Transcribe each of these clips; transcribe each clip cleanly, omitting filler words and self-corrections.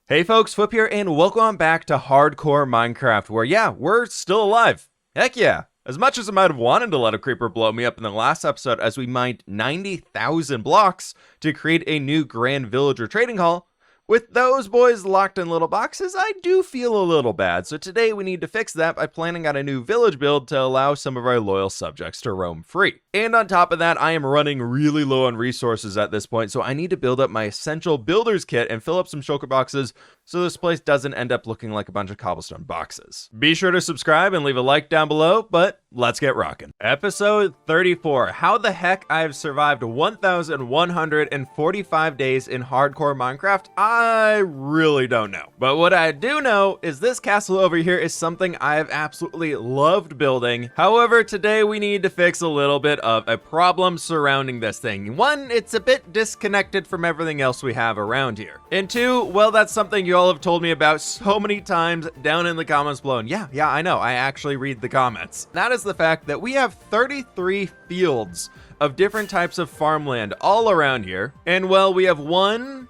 Hey folks, fWhip here, and welcome back to Hardcore Minecraft, where yeah, we're still alive. Heck yeah. As much as I might have wanted to let a creeper blow me up in the last episode as we mined 90,000 blocks to create a new grand villager trading hall, with those boys locked in little boxes, I do feel a little bad. So today we need to fix that by planning out a new village build to allow some of our loyal subjects to roam free. And on top of that, I am running really low on resources at this point, so I need to build up my essential builder's kit and fill up some shulker boxes so this place doesn't end up looking like a bunch of cobblestone boxes. Be sure to subscribe and leave a like down below, but let's get rocking. Episode 34, how the heck I have survived 1,145 days in hardcore Minecraft, I really don't know. But what I do know is this castle over here is something I have absolutely loved building. However, today we need to fix a little bit of a problem surrounding this thing. One, it's a bit disconnected from everything else we have around here. And two, well, that's something you all have told me about so many times down in the comments below. And yeah, I know, I actually read the comments. That is the fact that we have 33 fields of different types of farmland all around here. And well, we have 1,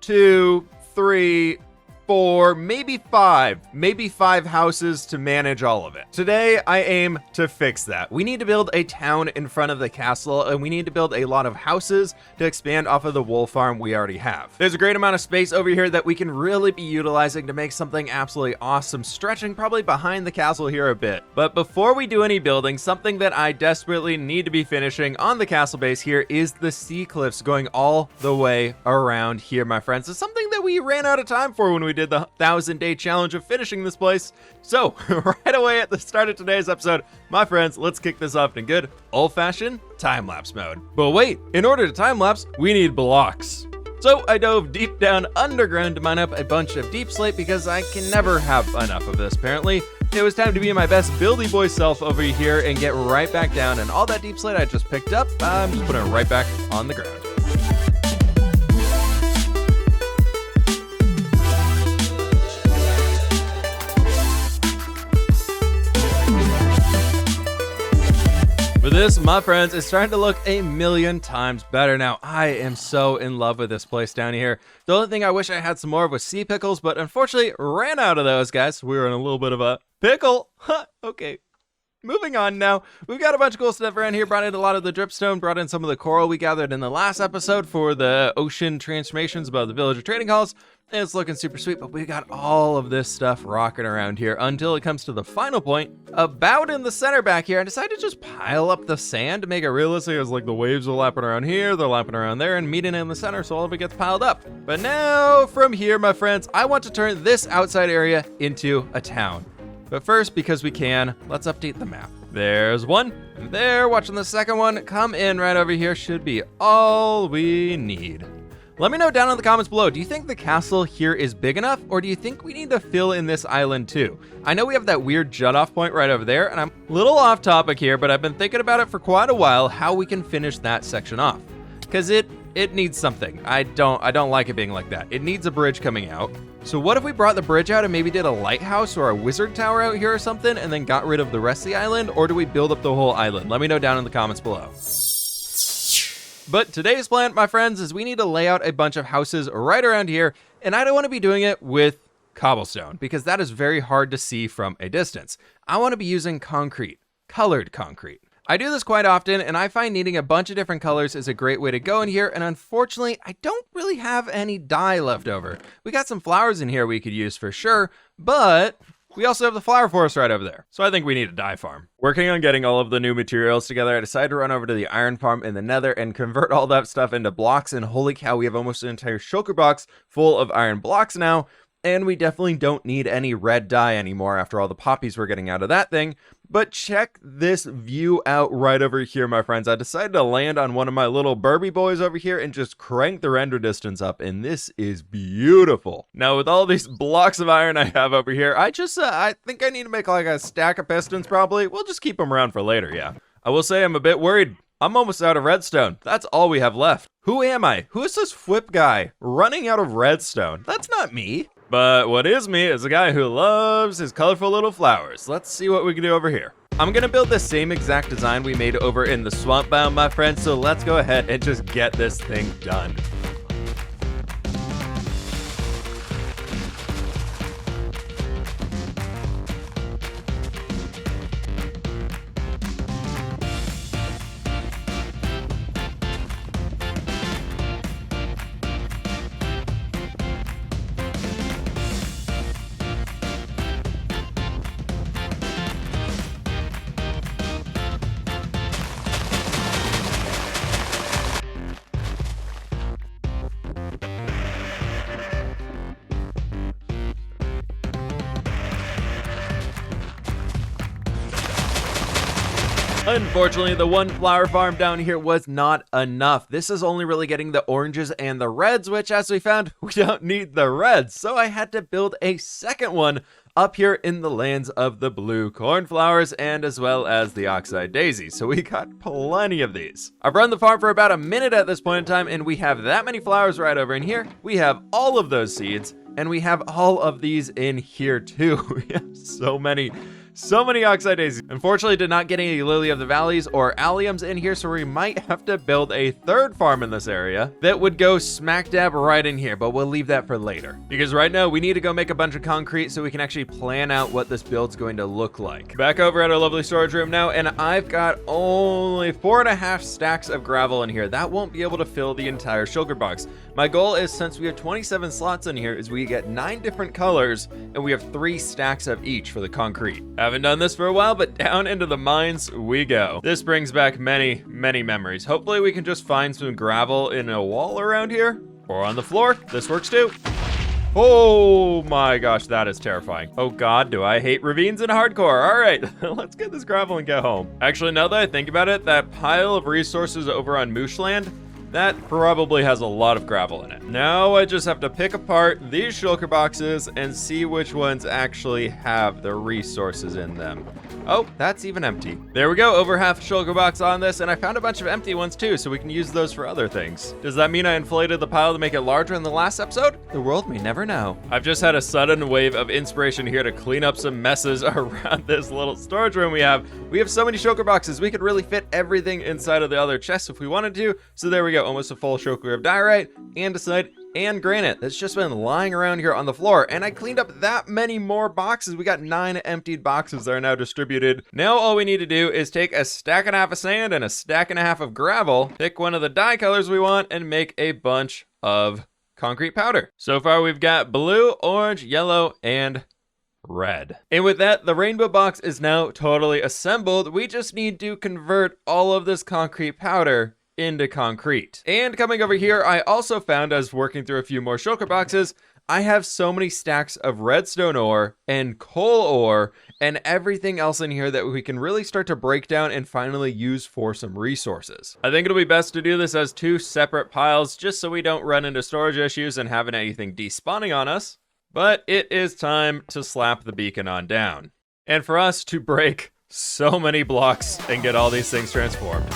2, 3, 4, maybe five houses to manage all of it. Today, I aim to fix that. We need to build a town in front of the castle, and we need to build a lot of houses to expand off of the wool farm we already have. There's a great amount of space over here that we can really be utilizing to make something absolutely awesome, stretching probably behind the castle here a bit. But before we do any building, something that I desperately need to be finishing on the castle base here is the sea cliffs going all the way around here, my friends. It's something that we ran out of time for when we did the 1,000-day challenge of finishing this place. So right away at the start of today's episode, my friends, let's kick this off in good old-fashioned time-lapse mode. But wait, in order to time-lapse, we need blocks. So I dove deep down underground to mine up a bunch of deep slate because I can never have enough of this apparently. It was time to be my best buildy boy self over here and get right back down, and all that deep slate I just picked up, I'm just putting it right back on the ground. For this, my friends, it's starting to look a million times better now. I am so in love with this place down here. The only thing I wish I had some more of was sea pickles, but unfortunately ran out of those, guys. We were in a little bit of a pickle. Okay. Moving on now, we've got a bunch of cool stuff around here. Brought in a lot of the dripstone, brought in some of the coral we gathered in the last episode for the ocean transformations above the villager trading halls. And it's looking super sweet, but we got all of this stuff rocking around here until it comes to the final point, about in the center back here. I decided to just pile up the sand to make it realistic, as like the waves are lapping around here, they're lapping around there, and meeting in the center, so all of it gets piled up. But now, from here, my friends, I want to turn this outside area into a town. But first, because we can, let's update the map. There's one, and there, watching the second one come in right over here should be all we need. Let me know down in the comments below, do you think the castle here is big enough, or do you think we need to fill in this island too? I know we have that weird jut-off point right over there, and I'm a little off topic here, but I've been thinking about it for quite a while, how we can finish that section off. Because it needs something. I don't like it being like that. It needs a bridge coming out. So what if we brought the bridge out and maybe did a lighthouse or a wizard tower out here or something, and then got rid of the rest of the island, or do we build up the whole island? Let me know down in the comments below. But today's plan, my friends, is we need to lay out a bunch of houses right around here, and I don't want to be doing it with cobblestone because that is very hard to see from a distance. I want to be using concrete, colored concrete. I do this quite often, and I find needing a bunch of different colors is a great way to go in here, and unfortunately, I don't really have any dye left over. We got some flowers in here we could use for sure, but we also have the flower forest right over there. So I think we need a dye farm. Working on getting all of the new materials together, I decided to run over to the iron farm in the nether and convert all that stuff into blocks, and holy cow, we have almost an entire shulker box full of iron blocks now. And we definitely don't need any red dye anymore after all the poppies we're getting out of that thing. But check this view out right over here, my friends. I decided to land on one of my little Burby boys over here and just crank the render distance up. And this is beautiful. Now, with all these blocks of iron I have over here, I think I need to make like a stack of pistons probably. We'll just keep them around for later, yeah. I will say I'm a bit worried. I'm almost out of redstone. That's all we have left. Who am I? Who is this fWhip guy running out of redstone? That's not me. But what is me is a guy who loves his colorful little flowers. Let's see what we can do over here. I'm gonna build the same exact design we made over in the swamp biome, my friends, so let's go ahead and just get this thing done. Unfortunately, the one flower farm down here was not enough. This is only really getting the oranges and the reds, which, as we found, we don't need the reds. So I had to build a second one up here in the lands of the blue cornflowers and as well as the oxeye daisy. So we got plenty of these. I've run the farm for about a minute at this point in time, and we have that many flowers right over in here. We have all of those seeds, and we have all of these in here too. We have so many oxeye daisies. Unfortunately, did not get any lily of the valleys or alliums in here, so we might have to build a third farm in this area that would go smack dab right in here, but we'll leave that for later. Because right now, we need to go make a bunch of concrete so we can actually plan out what this build's going to look like. Back over at our lovely storage room now, and I've got only 4.5 stacks of gravel in here. That won't be able to fill the entire sugar box. My goal is, since we have 27 slots in here, is we get 9 different colors, and we have 3 stacks of each for the concrete. Haven't done this for a while, but down into the mines we go. This brings back many memories. Hopefully we can just find some gravel in a wall around here or on the floor. This works too. Oh my gosh, that is terrifying. Oh God, do I hate ravines in hardcore. All right, let's get this gravel and get home. Actually, now that I think about it, that pile of resources over on Mooshland, that probably has a lot of gravel in it. Now I just have to pick apart these shulker boxes and see which ones actually have the resources in them. Oh, that's even empty. There we go, over half a shulker box on this, and I found a bunch of empty ones too, so we can use those for other things. Does that mean I inflated the pile to make it larger in the last episode? The world may never know. I've just had a sudden wave of inspiration here to clean up some messes around this little storage room we have. We have so many shulker boxes, we could really fit everything inside of the other chests if we wanted to, so there we go, almost a full shulker of diorite, andesite, and granite that's just been lying around here on the floor, and I cleaned up that many more boxes. We got 9 emptied boxes that are now distributed. Now all we need to do is take a stack and a half of sand and a stack and a half of gravel, pick one of the dye colors we want, and make a bunch of concrete powder. So far we've got blue, orange, yellow, and red. And with that, the rainbow box is now totally assembled. We just need to convert all of this concrete powder into concrete. And coming over here, I also found, as working through a few more shulker boxes, I have so many stacks of redstone ore and coal ore and everything else in here that we can really start to break down and finally use for some resources. I think it'll be best to do this as 2 separate piles just so we don't run into storage issues and having anything despawning on us. But it is time to slap the beacon on down, and for us to break so many blocks and get all these things transformed.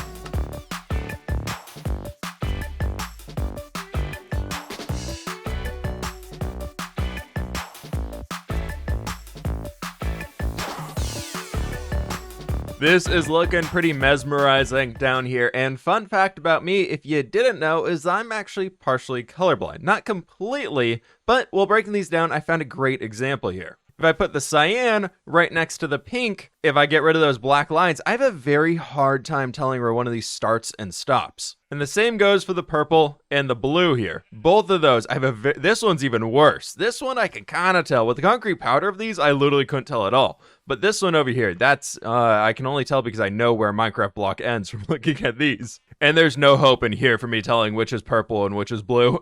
This is looking pretty mesmerizing down here, and fun fact about me, if you didn't know, is I'm actually partially colorblind. Not completely, but while breaking these down, I found a great example here. If I put the cyan right next to the pink, if I get rid of those black lines, I have a very hard time telling where one of these starts and stops. And the same goes for the purple and the blue here. Both of those, I have this one's even worse. This one I can kind of tell. With the concrete powder of these, I literally couldn't tell at all. But this one over here, that's, I can only tell because I know where Minecraft block ends from looking at these. And there's no hope in here for me telling which is purple and which is blue.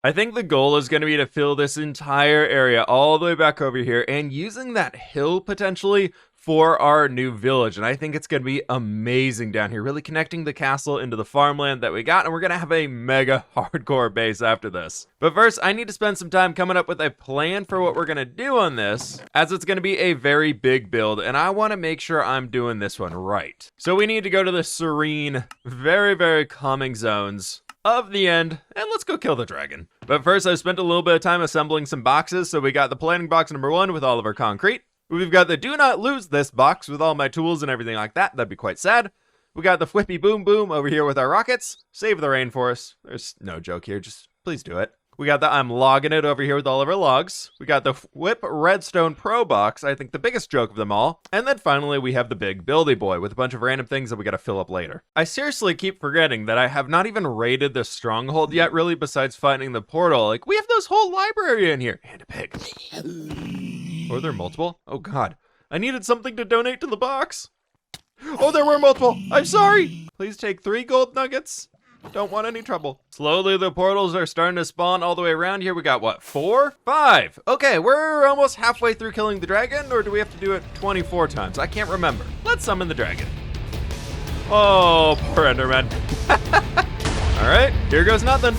I think the goal is going to be to fill this entire area all the way back over here and using that hill potentially for our new village. And I think it's going to be amazing down here, really connecting the castle into the farmland that we got. And we're going to have a mega hardcore base after this. But first, I need to spend some time coming up with a plan for what we're going to do on this, as it's going to be a very big build. And I want to make sure I'm doing this one right. So we need to go to the serene, very calming zones of the end, and let's go kill the dragon. But first, I spent a little bit of time assembling some boxes. So we got the planning box number 1 with all of our concrete. We've got the do not lose this box with all my tools and everything like that. That'd be quite sad. We got the fWhippy boom boom over here with our rockets. Save the rainforest. There's no joke here, just please do it. We got the I'm logging it over here with all of our logs. We got the fWhip Redstone Pro box, I think the biggest joke of them all. And then finally we have the big buildy boy with a bunch of random things that we gotta fill up later. I seriously keep forgetting that I have not even raided the stronghold yet, really, besides finding the portal. Like, we have this whole library in here. And a pig. Or there multiple? Oh god. I needed something to donate to the box. Oh, there were multiple. I'm sorry. Please take 3 gold nuggets. Don't want any trouble. Slowly, the portals are starting to spawn all the way around here. We got, what, 4? 5. Okay, we're almost halfway through killing the dragon, or do we have to do it 24 times? I can't remember. Let's summon the dragon. Oh, poor Enderman. All right, here goes nothing.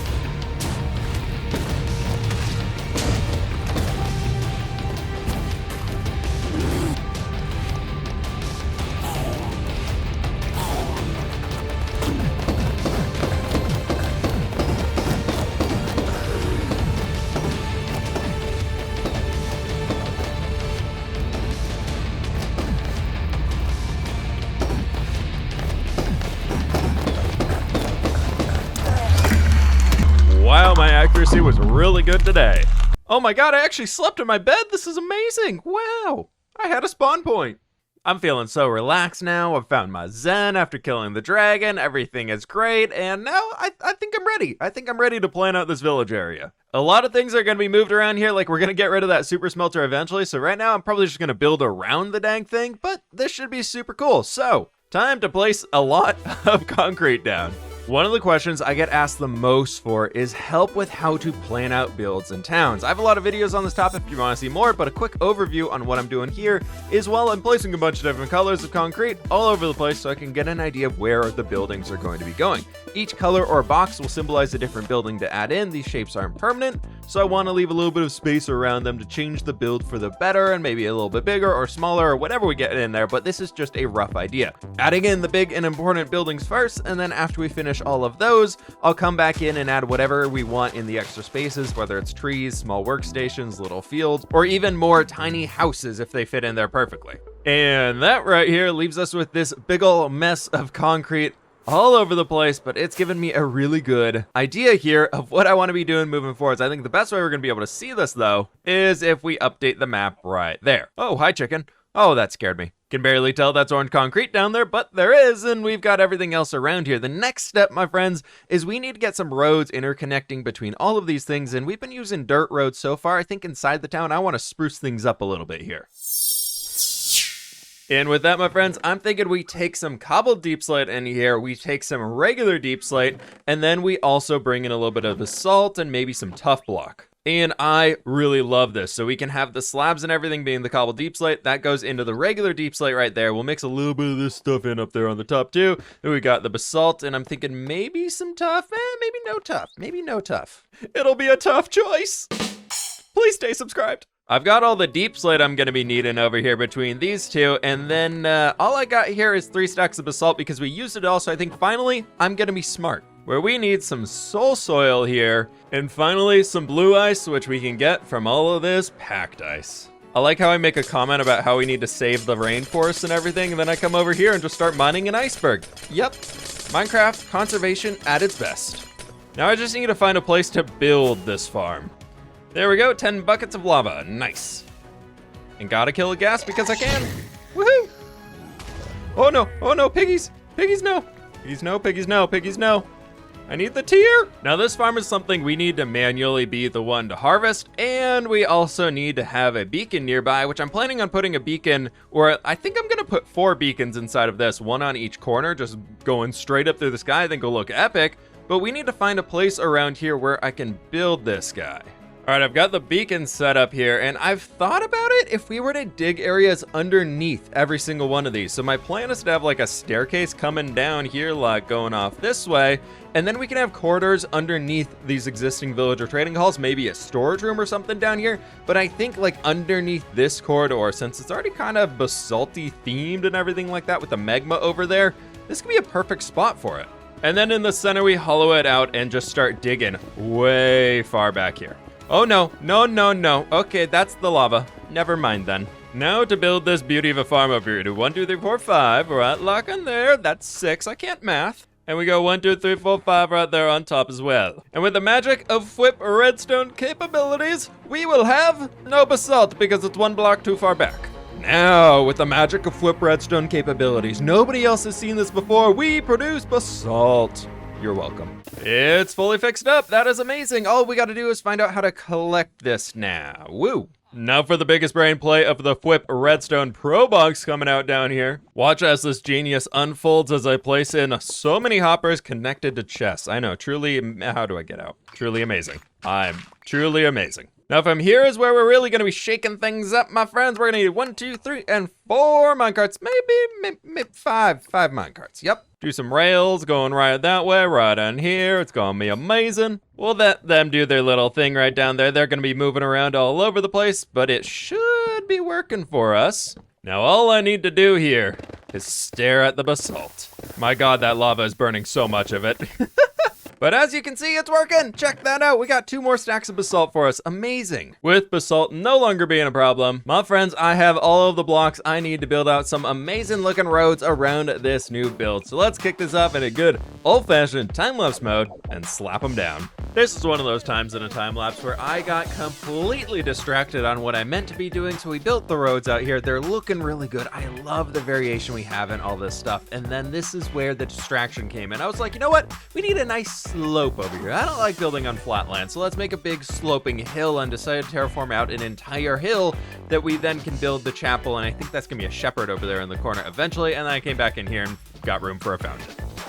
Wow, my accuracy was really good today. Oh my god, I actually slept in my bed. This is amazing. Wow, I had a spawn point. I'm feeling so relaxed now. I've found my zen after killing the dragon. Everything is great, and now I think I'm ready. I think I'm ready to plan out this village area. A lot of things are going to be moved around here, like we're going to get rid of that super smelter eventually, so right now I'm probably just going to build around the dang thing, but this should be super cool. So, time to place a lot of concrete down. One of the questions I get asked the most for is help with how to plan out builds in towns. I have a lot of videos on this topic if you want to see more, but a quick overview on what I'm doing here is, well, I'm placing a bunch of different colors of concrete all over the place so I can get an idea of where the buildings are going to be going. Each color or box will symbolize a different building to add in. These shapes aren't permanent, so I want to leave a little bit of space around them to change the build for the better and maybe a little bit bigger or smaller or whatever we get in there, but this is just a rough idea. Adding in the big and important buildings first, and then after we finish all of those, I'll come back in and add whatever we want in the extra spaces, whether it's trees, small workstations, little fields, or even more tiny houses if they fit in there perfectly. And that right here leaves us with this big ol' mess of concrete all over the place, but it's given me a really good idea here of what I want to be doing moving forward. I think the best way we're going to be able to see this, though, is if we update the map right there. Oh, hi, chicken. Oh, that scared me. Can barely tell that's orange concrete down there, but there is, and we've got everything else around here. The next step, my friends, is we need to get some roads interconnecting between all of these things, and we've been using dirt roads so far. I think inside the town, I want to spruce things up a little bit here. And with that, my friends, I'm thinking we take some cobbled deep slate in here, we take some regular deep slate, and then we also bring in a little bit of basalt and maybe some tough block. And I really love this. So we can have the slabs and everything being the cobbled deep slate. That goes into the regular deep slate right there. We'll mix a little bit of this stuff in up there on the top too. Then we got the basalt, and I'm thinking maybe some tough, maybe no tough, maybe no tough. It'll be a tough choice. Please stay subscribed. I've got all the deep slate I'm gonna be needing over here between these two, and then all I got here is 3 stacks of basalt because we used it all, so I think finally I'm gonna be smart. Where we need some soul soil here, and finally some blue ice, which we can get from all of this packed ice. I like how I make a comment about how we need to save the rainforest and everything, and then I come over here and just start mining an iceberg. Yep, Minecraft conservation at its best. Now I just need to find a place to build this farm. There we go, 10 buckets of lava, nice. And gotta kill the gas because I can. Woohoo! Oh no, piggies, piggies no. Piggies no, piggies no, piggies no. I need the tier. Now this farm is something we need to manually be the one to harvest, and we also need to have a beacon nearby, which I'm planning on putting a beacon, or I think I'm gonna put 4 beacons inside of this, 1 on each corner, just going straight up through the sky. I think it'll look epic, but we need to find a place around here where I can build this guy. All right, I've got the beacon set up here, and I've thought about it if we were to dig areas underneath every single one of these. So my plan is to have like a staircase coming down here, like going off this way, and then we can have corridors underneath these existing villager trading halls, maybe a storage room or something down here. But I think like underneath this corridor, since it's already kind of basalty themed and everything like that with the magma over there, this could be a perfect spot for it. And then in the center, we hollow it out and just start digging way far back here. Oh no, no, no, no. Okay, that's the lava. Never mind then. Now to build this beauty of a farm over here. Do 1, 2, 3, 4, 5. Right, lock in there. That's 6. I can't math. And we go 1, 2, 3, 4, 5 right there on top as well. And with the magic of fWhip redstone capabilities, we will have no basalt because it's 1 block too far back. Now, with the magic of fWhip redstone capabilities, nobody else has seen this before. We produce basalt. You're welcome. It's fully fixed up. That is amazing. All we got to do is find out how to collect this now. Woo. Now for the biggest brain play of the fWhip Redstone Pro Box coming out down here. Watch as this genius unfolds as I place in so many hoppers connected to chests. I know, truly, how do I get out? Truly amazing. I'm truly amazing. Now from here is where we're really gonna be shaking things up, my friends. We're gonna need 1, 2, 3, and 4 minecarts, maybe 5 minecarts, yep. Do some rails going right that way, right on here. It's gonna be amazing. We'll let them do their little thing right down there. They're gonna be moving around all over the place, but it should be working for us. Now all I need to do here is stare at the basalt. My God, that lava is burning so much of it. But as you can see, it's working. Check that out. We got 2 more stacks of basalt for us. Amazing. With basalt no longer being a problem, my friends, I have all of the blocks I need to build out some amazing looking roads around this new build. So let's kick this off in a good old-fashioned time-lapse mode and slap them down. This is one of those times in a time-lapse where I got completely distracted on what I meant to be doing, so we built the roads out here. They're looking really good. I love the variation we have in all this stuff. And then this is where the distraction came in. I was like, you know what? We need a nice slope over here. I don't like building on flat land, so let's make a big sloping hill, and decided to terraform out an entire hill that we then can build the chapel, and I think that's gonna be a shepherd over there in the corner eventually, and then I came back in here and got room for a fountain.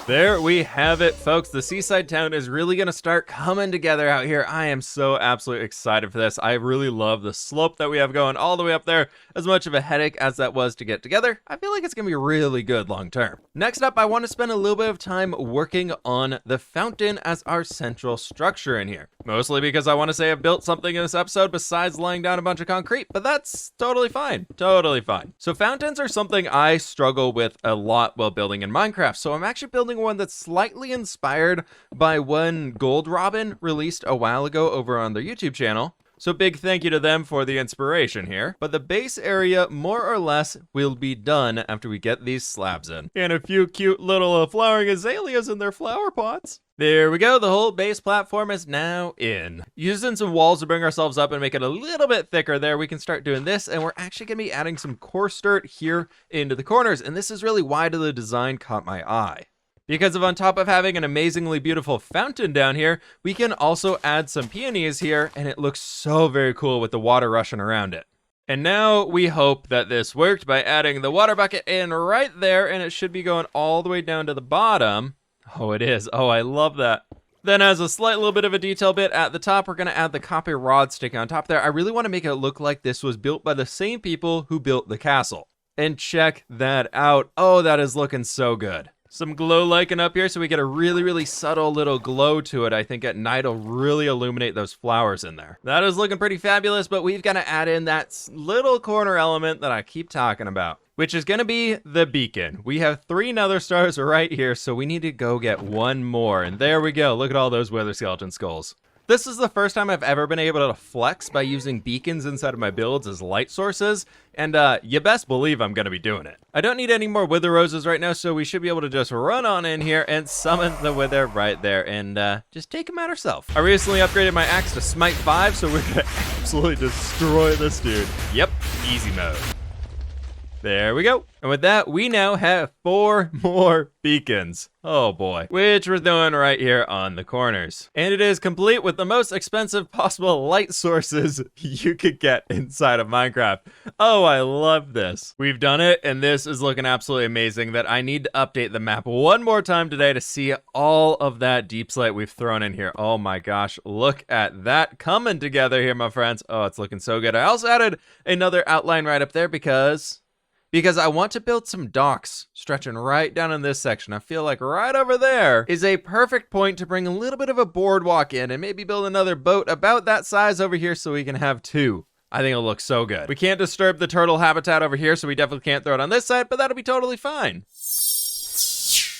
There we have it, folks. The seaside town is really gonna start coming together out here. I am so absolutely excited for this. I really love the slope that we have going all the way up there. As much of a headache as that was to get together, I feel like it's gonna be really good long term. Next up, I want to spend a little bit of time working on the fountain as our central structure in here. Mostly because I want to say I've built something in this episode besides laying down a bunch of concrete, but that's totally fine. Totally fine. So fountains are something I struggle with a lot while building in Minecraft. So I'm actually building one that's slightly inspired by one Gold Robin released a while ago over on their YouTube channel. So big thank you to them for the inspiration here. But the base area more or less will be done after we get these slabs in. And a few cute little flowering azaleas in their flower pots. There we go, the whole base platform is now in. Using some walls to bring ourselves up and make it a little bit thicker there, we can start doing this, and we're actually gonna be adding some coarse dirt here into the corners, and this is really why the design caught my eye. Because on top of having an amazingly beautiful fountain down here, we can also add some peonies here, and it looks so very cool with the water rushing around it. And now we hope that this worked by adding the water bucket in right there, and it should be going all the way down to the bottom. Oh, it is. Oh, I love that. Then as a slight little bit of a detail bit at the top, we're going to add the copper rod sticking on top there. I really want to make it look like this was built by the same people who built the castle. And check that out. Oh, that is looking so good. Some glow liking up here so we get a really subtle little glow to it. I think at night it'll really illuminate those flowers in there. That is looking pretty fabulous, but we've got to add in that little corner element that I keep talking about, which is going to be the beacon. We have 3 nether stars right here, so we need to go get 1 more. And there we go. Look at all those wither skeleton skulls. This is the first time I've ever been able to flex by using beacons inside of my builds as light sources, and you best believe I'm gonna be doing it. I don't need any more wither roses right now, so we should be able to just run on in here and summon the wither right there and just take him out ourselves. I recently upgraded my axe to Smite 5, so we're gonna absolutely destroy this dude. Yep, easy mode. There we go. And with that, we now have 4 more beacons. Oh boy. Which we're doing right here on the corners. And it is complete with the most expensive possible light sources you could get inside of Minecraft. Oh, I love this. We've done it, and this is looking absolutely amazing that I need to update the map one more time today to see all of that deep slate we've thrown in here. Oh my gosh, look at that coming together here, my friends. Oh, it's looking so good. I also added another outline right up there because I want to build some docks stretching right down in this section. I feel like right over there is a perfect point to bring a little bit of a boardwalk in and maybe build another boat about that size over here so we can have 2. I think it'll look so good. We can't disturb the turtle habitat over here, so we definitely can't throw it on this side, but that'll be totally fine.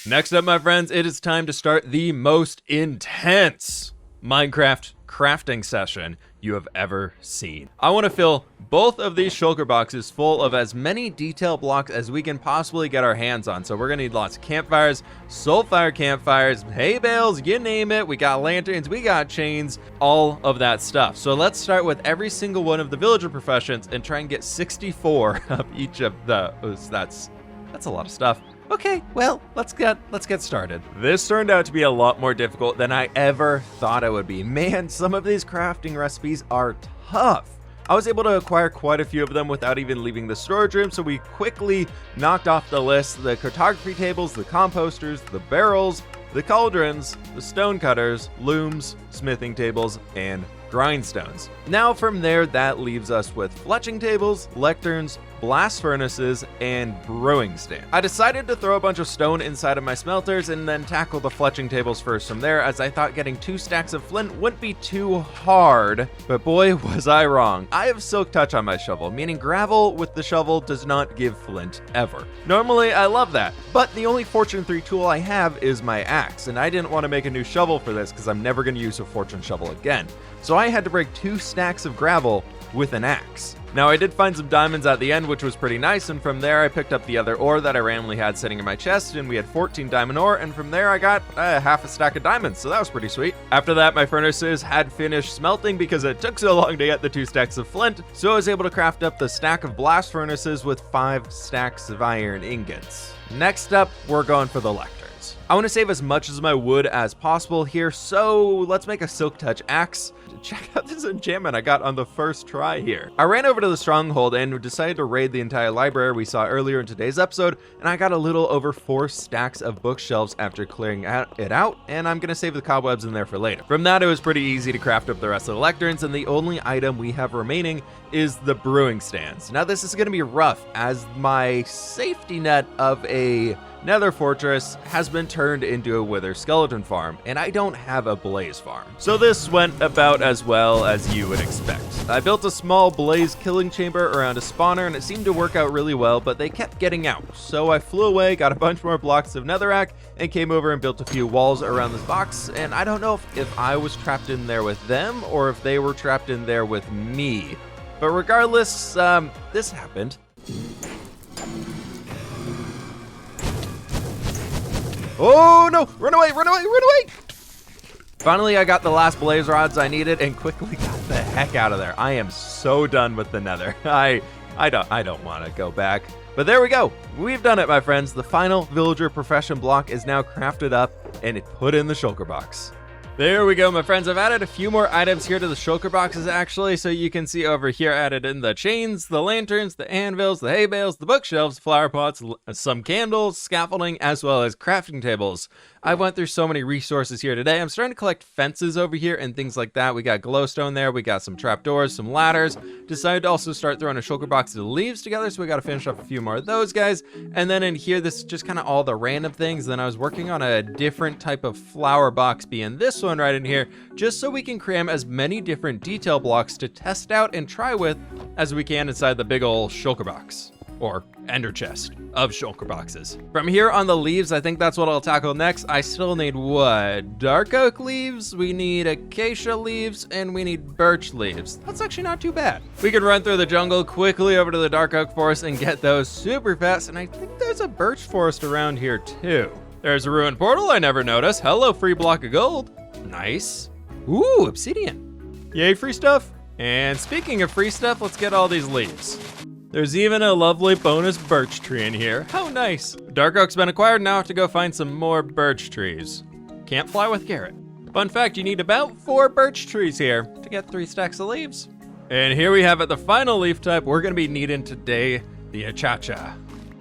Next up, my friends, it is time to start the most intense Minecraft crafting session you have ever seen. I want to fill both of these shulker boxes full of as many detail blocks as we can possibly get our hands on. So we're gonna need lots of campfires, soulfire campfires, hay bales, you name it. We got lanterns, we got chains, all of that stuff. So let's start with every single one of the villager professions and try and get 64 of each of those. That's a lot of stuff. Okay, well, let's get started. This turned out to be a lot more difficult than I ever thought it would be. Man, some of these crafting recipes are tough. I was able to acquire quite a few of them without even leaving the storage room, so we quickly knocked off the list the cartography tables, the composters, the barrels, the cauldrons, the stone cutters, looms, smithing tables, and grindstones. Now from there, that leaves us with fletching tables, lecterns, blast furnaces, and brewing stand. I decided to throw a bunch of stone inside of my smelters and then tackle the fletching tables first from there, as I thought getting 2 stacks of flint wouldn't be too hard, but boy was I wrong. I have silk touch on my shovel, meaning gravel with the shovel does not give flint ever. Normally I love that, but the only Fortune 3 tool I have is my axe, and I didn't want to make a new shovel for this because I'm never going to use a fortune shovel again. So I had to break 2 stacks of gravel with an axe. Now I did find some diamonds at the end, which was pretty nice, and from there I picked up the other ore that I randomly had sitting in my chest, and we had 14 diamond ore, and from there I got half a stack of diamonds, so that was pretty sweet. After that, my furnaces had finished smelting because it took so long to get the 2 stacks of flint, so I was able to craft up the stack of blast furnaces with 5 stacks of iron ingots. Next up, we're going for the lecterns. I want to save as much of my wood as possible here, so let's make a silk touch axe. Check out this enchantment I got on the first try here. I ran over to the stronghold and decided to raid the entire library we saw earlier in today's episode, and I got a little over 4 stacks of bookshelves after clearing it out, and I'm gonna save the cobwebs in there for later. From that, it was pretty easy to craft up the rest of the lecterns, and the only item we have remaining is the brewing stands. Now this is gonna be rough, as my safety net of a Nether fortress has been turned into a wither skeleton farm, and I don't have a blaze farm. So this went about as well as you would expect. I built a small blaze killing chamber around a spawner, and it seemed to work out really well, but they kept getting out. So I flew away, got a bunch more blocks of netherrack, and came over and built a few walls around this box, and I don't know if I was trapped in there with them, or if they were trapped in there with me. But regardless, this happened. Oh no! Run away, run away, run away! Finally, I got the last blaze rods I needed and quickly got the heck out of there. I am so done with the nether. I don't want to go back. But there we go. We've done it, my friends. The final villager profession block is now crafted up and put in the shulker box. There we go, my friends. I've added a few more items here to the shulker boxes, actually, so you can see over here added in the chains, the lanterns, the anvils, the hay bales, the bookshelves, flower pots, some candles, scaffolding, as well as crafting tables. I went through so many resources here today. I'm starting to collect fences over here and things like that. We got glowstone there, we got some trapdoors, some ladders. Decided to also start throwing a shulker box of the leaves together, so we got to finish off a few more of those guys. And then in here, this is just kind of all the random things. Then I was working on a different type of flower box, being this one right in here, just so we can cram as many different detail blocks to test out and try with as we can inside the big ol' shulker box, or ender chest of shulker boxes. From here on the leaves, I think that's what I'll tackle next. I still need what? Dark oak leaves, we need acacia leaves, and we need birch leaves. That's actually not too bad. We can run through the jungle quickly over to the dark oak forest and get those super fast, and I think there's a birch forest around here too. There's a ruined portal I never noticed. Hello, free block of gold. Nice. Ooh, obsidian. Yay, free stuff. And speaking of free stuff, let's get all these leaves. There's even a lovely bonus birch tree in here. How nice. Dark oak's been acquired, now I have to go find some more birch trees. Can't fly with Garrett. Fun fact, you need about 4 birch trees here to get 3 stacks of leaves. And here we have it, the final leaf type we're gonna be needing today, the achacha.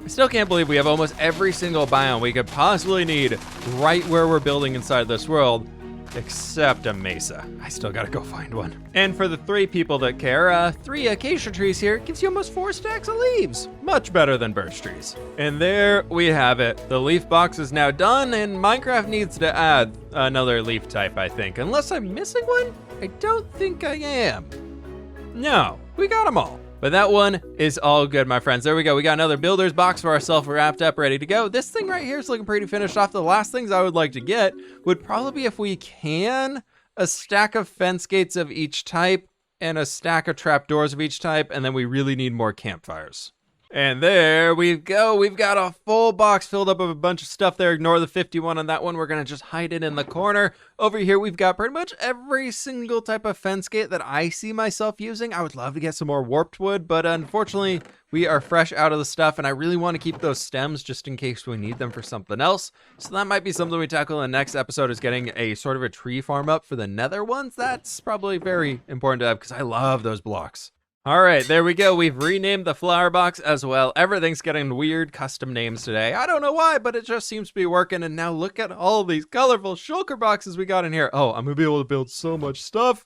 I still can't believe we have almost every single biome we could possibly need right where we're building inside this world, except a mesa. I still gotta go find one. And for the 3 people that care, 3 acacia trees here gives you almost 4 stacks of leaves. Much better than birch trees. And there we have it. The leaf box is now done, and Minecraft needs to add another leaf type, I think. Unless I'm missing one? I don't think I am. No, we got them all. But that one is all good, my friends. There we go. We got another builder's box for ourselves wrapped up, ready to go. This thing right here is looking pretty finished off. The last things I would like to get would probably be, if we can, a stack of fence gates of each type and a stack of trapdoors of each type, and then we really need more campfires. And there we go. We've got a full box filled up of a bunch of stuff there. Ignore the 51 on that one. We're going to just hide it in the corner. Over here, we've got pretty much every single type of fence gate that I see myself using. I would love to get some more warped wood, but unfortunately, we are fresh out of the stuff, and I really want to keep those stems just in case we need them for something else. So that might be something we tackle in the next episode, is getting a sort of a tree farm up for the nether ones. That's probably very important to have because I love those blocks. All right, there we go. We've renamed the flower box as well. Everything's getting weird custom names today. I don't know why, but it just seems to be working. And now look at all these colorful shulker boxes we got in here. Oh, I'm gonna be able to build so much stuff.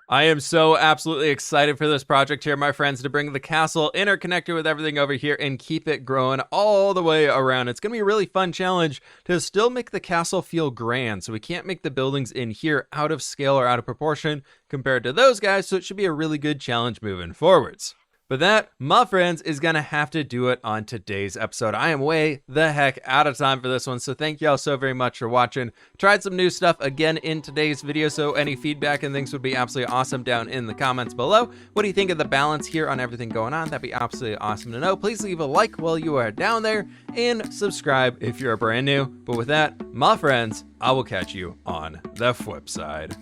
I am so absolutely excited for this project here, my friends, to bring the castle interconnected with everything over here and keep it growing all the way around. It's going to be a really fun challenge to still make the castle feel grand. So we can't make the buildings in here out of scale or out of proportion compared to those guys. So it should be a really good challenge moving forwards. But that, my friends, is going to have to do it on today's episode. I am way the heck out of time for this one, so thank y'all so very much for watching. Tried some new stuff again in today's video, so any feedback and things would be absolutely awesome down in the comments below. What do you think of the balance here on everything going on? That'd be absolutely awesome to know. Please leave a like while you are down there, and subscribe if you're brand new. But with that, my friends, I will catch you on the fWhip side.